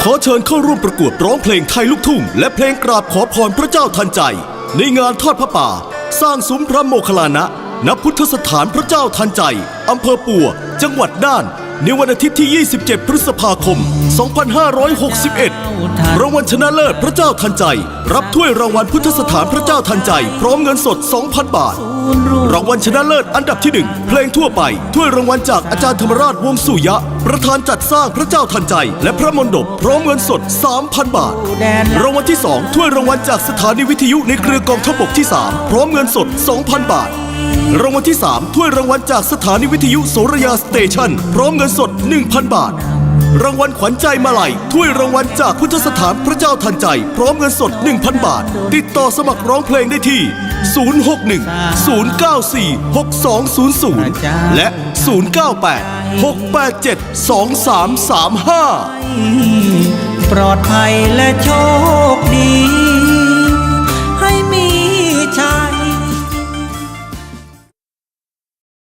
ขอเชิญเข้าร่วมประกวดร้องเพลงไทยลูกทุ่งและเพลงกราบขอพรพระเจ้าทันใจในงานทอดพระป่าสร้างซุ้มพระโมคคัลลานะณพุทธสถานพระเจ้าทันใจอำเภอปัวจังหวัดน่านในวันอาทิตย์ที่ 27 พฤษภาคม 2561 รางวัลชนะเลิศพระเจ้าทันใจรับถ้วยรางวัลพุทธสถานพระเจ้าทันใจพร้อมเงินสด 2,000 บาทรางวัลชนะเลิศอันดับที่ 1 เพลงทั่วไปถ้วยรางวัลจากอาจารย์ธรรมราชวงศ์สุยะประธานจัดสร้างพระเจ้าทันใจและพระมณฑปพร้อมเงินสด 3,000 บาทรางวัลที่ 2 ถ้วยรางวัลจากสถานีวิทยุในเครือกองทัพบกที่ 3 พร้อมเงินสด 2,000 บาทรางวัลที่ 3 ถ้วยรางวัลจากสถานีวิทยุโสระยาสเตชันพร้อมเงินสด 1,000 บาทรางวัลขวัญใจมาลัยถ้วยรางวัลจากพุทธสถานพระเจ้าทันใจพร้อมเงินสด 1,000 บาทติดต่อสมัครร้องเพลงได้ที่ 061-094-6200 และ 098-687-2335 ปลอดภัยและโชค